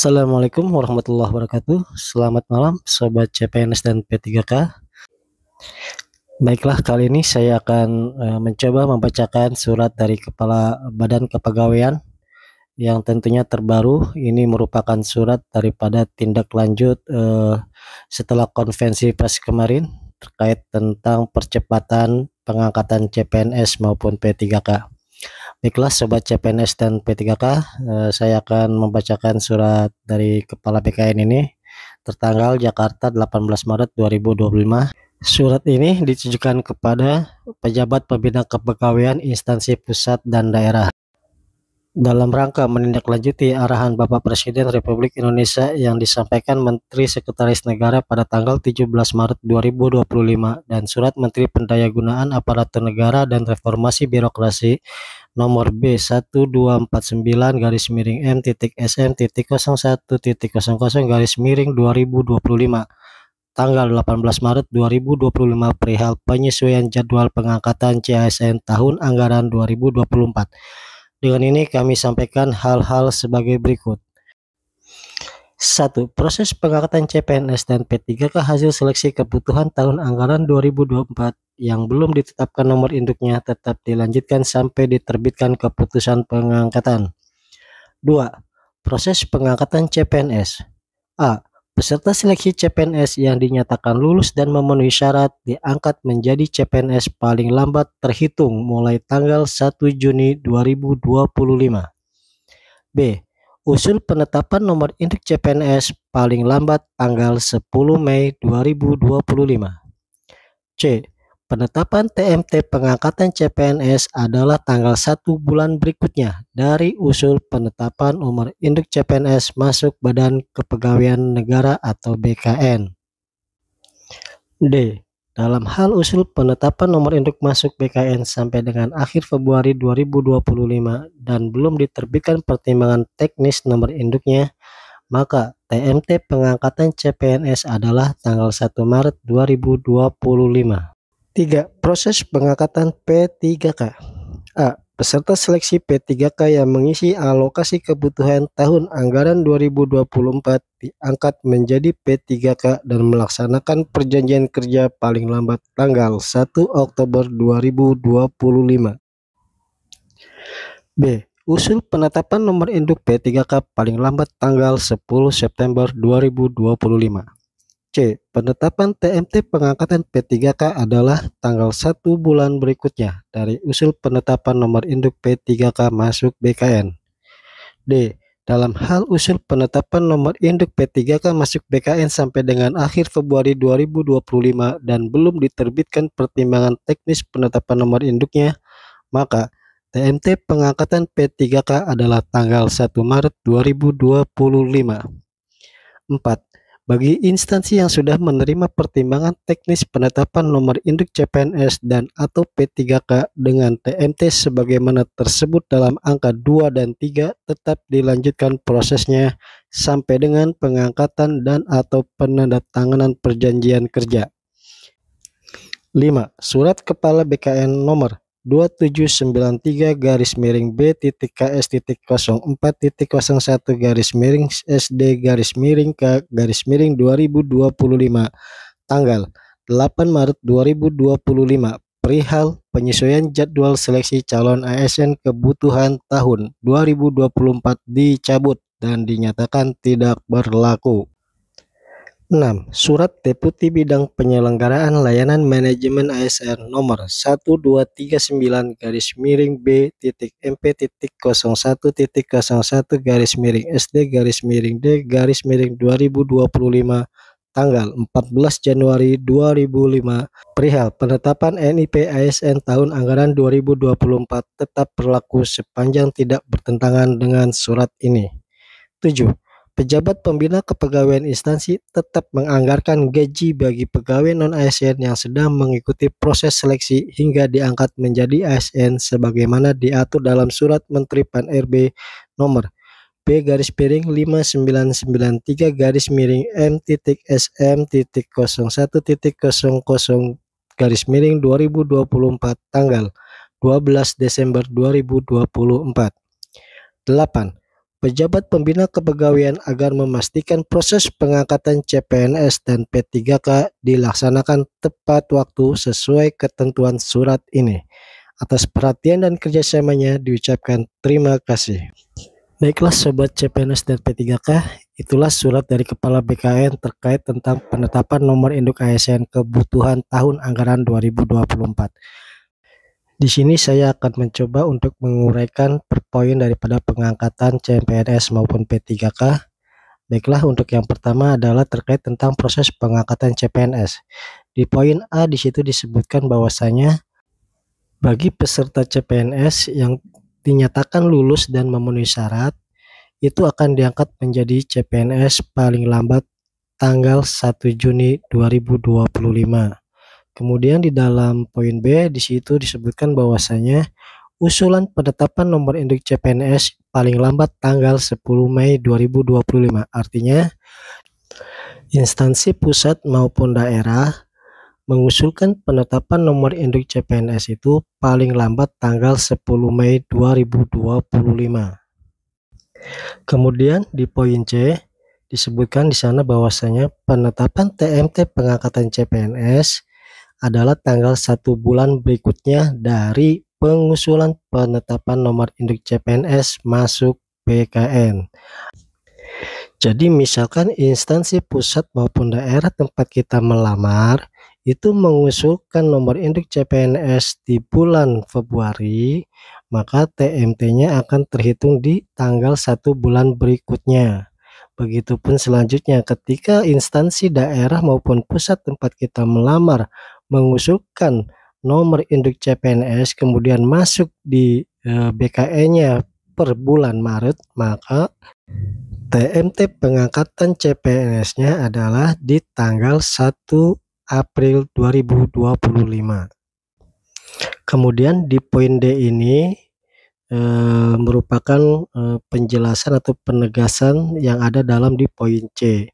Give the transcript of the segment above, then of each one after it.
Assalamualaikum warahmatullahi wabarakatuh. Selamat malam Sobat CPNS dan P3K. Baiklah, kali ini saya akan mencoba membacakan surat dari Kepala Badan Kepegawaian yang tentunya terbaru. Ini merupakan surat daripada tindak lanjut setelah konvensi pers kemarin terkait tentang percepatan pengangkatan CPNS maupun P3K. Baiklah Sobat CPNS dan P3K, saya akan membacakan surat dari Kepala BKN ini tertanggal Jakarta 18 Maret 2025. Surat ini ditujukan kepada pejabat pembina kepegawaian instansi pusat dan daerah dalam rangka menindaklanjuti arahan Bapak Presiden Republik Indonesia yang disampaikan Menteri Sekretaris Negara pada tanggal 17 Maret 2025 dan Surat Menteri Pendayagunaan Aparatur Negara dan Reformasi Birokrasi nomor B12M.SM.00/2025 tanggal 18 Maret 2025 perihal penyesuaian jadwal pengangkatan CASN tahun anggaran 2024. Dengan ini kami sampaikan hal-hal sebagai berikut. 1. Proses pengangkatan CPNS dan P3K hasil seleksi kebutuhan tahun anggaran 2024 yang belum ditetapkan nomor induknya tetap dilanjutkan sampai diterbitkan keputusan pengangkatan. 2. Proses pengangkatan CPNS. A. Peserta seleksi CPNS yang dinyatakan lulus dan memenuhi syarat diangkat menjadi CPNS paling lambat terhitung mulai tanggal 1 Juni 2025. B. Usul penetapan nomor induk CPNS paling lambat tanggal 10 Mei 2025. C. Penetapan TMT pengangkatan CPNS adalah tanggal 1 bulan berikutnya dari usul penetapan nomor induk CPNS masuk Badan Kepegawaian Negara atau BKN. D. Dalam hal usul penetapan nomor induk masuk BKN sampai dengan akhir Februari 2025 dan belum diterbitkan pertimbangan teknis nomor induknya, maka TMT pengangkatan CPNS adalah tanggal 1 Maret 2025. 3. Proses pengangkatan P3K. A. Peserta seleksi P3K yang mengisi alokasi kebutuhan tahun anggaran 2024 diangkat menjadi P3K dan melaksanakan perjanjian kerja paling lambat tanggal 1 Oktober 2025. B. Usul penetapan nomor induk P3K paling lambat tanggal 10 September 2025. C. Penetapan TMT pengangkatan P3K adalah tanggal 1 bulan berikutnya dari usul penetapan nomor induk P3K masuk BKN. D. Dalam hal usul penetapan nomor induk P3K masuk BKN sampai dengan akhir Februari 2025 dan belum diterbitkan pertimbangan teknis penetapan nomor induknya, maka TMT pengangkatan P3K adalah tanggal 1 Maret 2025. 4. Bagi instansi yang sudah menerima pertimbangan teknis penetapan nomor induk CPNS dan atau P3K dengan TMT sebagaimana tersebut dalam angka 2 dan 3 tetap dilanjutkan prosesnya sampai dengan pengangkatan dan atau penandatanganan perjanjian kerja. 5. Surat Kepala BKN nomor 2793-B.01/SD-K/SD-2025 tanggal 8 Maret 2025 perihal penyesuaian jadwal seleksi calon ASN kebutuhan tahun 2024 dicabut dan dinyatakan tidak berlaku. 6. Surat Deputi Bidang Penyelenggaraan Layanan Manajemen ASN nomor 1239-BP.MP.01.01/SD-D-2025 tanggal 14 Januari 2005 perihal penetapan NIP ASN tahun anggaran 2024 tetap berlaku sepanjang tidak bertentangan dengan surat ini. 7. Pejabat pembina kepegawaian instansi tetap menganggarkan gaji bagi pegawai non-ASN yang sedang mengikuti proses seleksi hingga diangkat menjadi ASN sebagaimana diatur dalam Surat Menteri Pan-RB nomor B-5993-M.SM.00/2024 tanggal 12 Desember 2024. 8. pejabat pembina kepegawaian agar memastikan proses pengangkatan CPNS dan P3K dilaksanakan tepat waktu sesuai ketentuan surat ini. Atas perhatian dan kerjasamanya diucapkan terima kasih. Baiklah Sobat CPNS dan P3K, itulah surat dari Kepala BKN terkait tentang penetapan nomor induk ASN kebutuhan tahun anggaran 2024. Di sini saya akan mencoba untuk menguraikan per poin daripada pengangkatan CPNS maupun P3K. Baiklah, untuk yang pertama adalah terkait tentang proses pengangkatan CPNS. Di poin A di situ disebutkan bahwasanya bagi peserta CPNS yang dinyatakan lulus dan memenuhi syarat, itu akan diangkat menjadi CPNS paling lambat tanggal 1 Juni 2025. Kemudian di dalam poin B di situ disebutkan bahwasanya usulan penetapan nomor induk CPNS paling lambat tanggal 10 Mei 2025. Artinya instansi pusat maupun daerah mengusulkan penetapan nomor induk CPNS itu paling lambat tanggal 10 Mei 2025. Kemudian di poin C disebutkan di sana bahwasanya penetapan TMT pengangkatan CPNS adalah tanggal 1 bulan berikutnya dari pengusulan penetapan nomor induk CPNS masuk BKN. Jadi misalkan instansi pusat maupun daerah tempat kita melamar itu mengusulkan nomor induk CPNS di bulan Februari, maka TMT-nya akan terhitung di tanggal 1 bulan berikutnya. Begitupun selanjutnya ketika instansi daerah maupun pusat tempat kita melamar mengusulkan nomor induk CPNS kemudian masuk di BKN-nya per bulan Maret, maka TMT pengangkatan CPNS-nya adalah di tanggal 1 April 2025. Kemudian di poin D ini merupakan penjelasan atau penegasan yang ada dalam di poin C.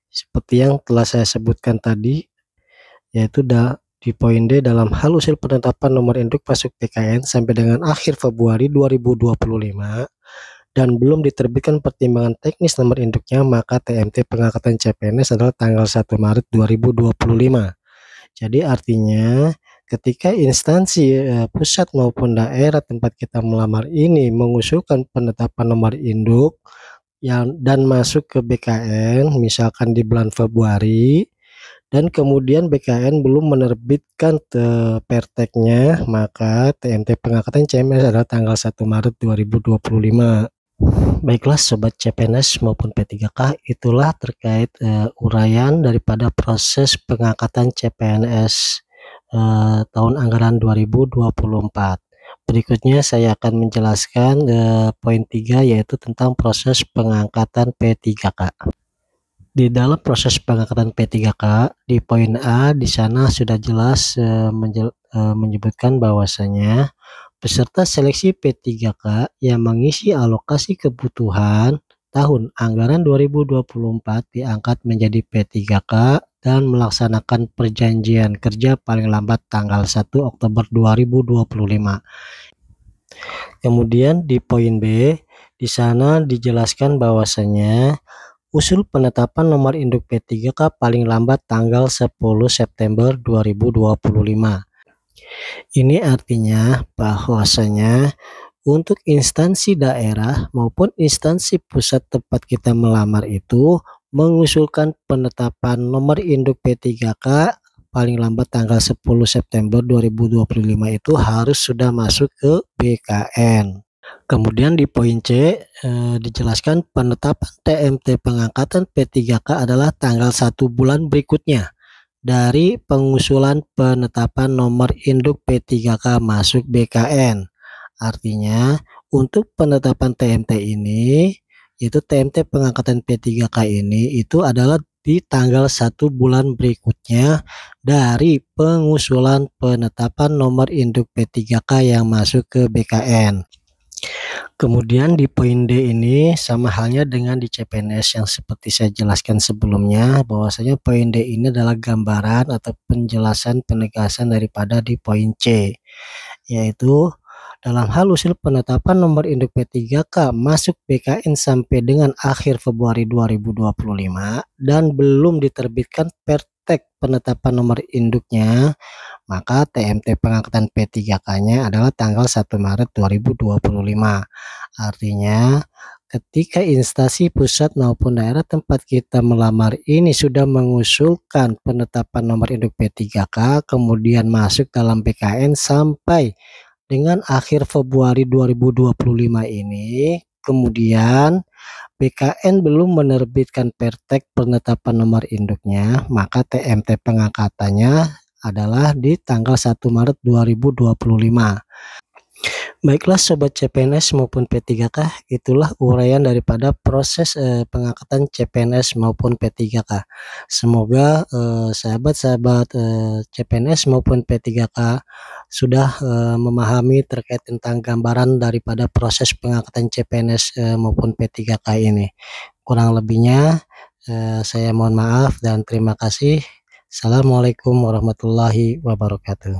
Seperti yang telah saya sebutkan tadi, yaitu di poin D dalam hal usul penetapan nomor induk masuk BKN sampai dengan akhir Februari 2025 dan belum diterbitkan pertimbangan teknis nomor induknya, maka TMT pengangkatan CPNS adalah tanggal 1 Maret 2025. Jadi artinya ketika instansi pusat maupun daerah tempat kita melamar ini mengusulkan penetapan nomor induk dan masuk ke BKN misalkan di bulan Februari, dan kemudian BKN belum menerbitkan perteknya, maka TMT pengangkatan CPNS adalah tanggal 1 Maret 2025. Baiklah Sobat CPNS maupun P3K, itulah terkait uraian daripada proses pengangkatan CPNS tahun anggaran 2024. Berikutnya saya akan menjelaskan poin 3 yaitu tentang proses pengangkatan P3K. Di dalam proses pengangkatan P3K di poin A di sana sudah jelas menyebutkan bahwasanya peserta seleksi P3K yang mengisi alokasi kebutuhan tahun anggaran 2024 diangkat menjadi P3K dan melaksanakan perjanjian kerja paling lambat tanggal 1 Oktober 2025. Kemudian di poin B di sana dijelaskan bahwasanya usul penetapan nomor induk P3K paling lambat tanggal 10 September 2025. Ini artinya bahwasanya untuk instansi daerah maupun instansi pusat tempat kita melamar itu mengusulkan penetapan nomor induk P3K paling lambat tanggal 10 September 2025 itu harus sudah masuk ke BKN. Kemudian di poin C dijelaskan penetapan TMT pengangkatan P3K adalah tanggal 1 bulan berikutnya dari pengusulan penetapan nomor induk P3K masuk BKN. Artinya untuk penetapan TMT ini, itu TMT pengangkatan P3K ini itu adalah di tanggal 1 bulan berikutnya dari pengusulan penetapan nomor induk P3K yang masuk ke BKN. Kemudian di poin D ini sama halnya dengan di CPNS yang seperti saya jelaskan sebelumnya, bahwasanya poin D ini adalah gambaran atau penjelasan penegasan daripada di poin C, yaitu Dalam hal usul penetapan nomor induk P3K masuk BKN sampai dengan akhir Februari 2025 dan belum diterbitkan pertek penetapan nomor induknya, maka TMT pengangkatan P3K-nya adalah tanggal 1 Maret 2025. Artinya, ketika instansi pusat maupun daerah tempat kita melamar ini sudah mengusulkan penetapan nomor induk P3K, kemudian masuk dalam BKN sampai dengan akhir Februari 2025 ini, kemudian BKN belum menerbitkan pertek penetapan nomor induknya, maka TMT pengangkatannya adalah di tanggal 1 Maret 2025. Baiklah Sobat CPNS maupun P3K, itulah uraian daripada proses pengangkatan CPNS maupun P3K. Semoga sahabat-sahabat CPNS maupun P3K sudah memahami terkait tentang gambaran daripada proses pengangkatan CPNS maupun P3K ini. Kurang lebihnya saya mohon maaf dan terima kasih. Assalamualaikum warahmatullahi wabarakatuh.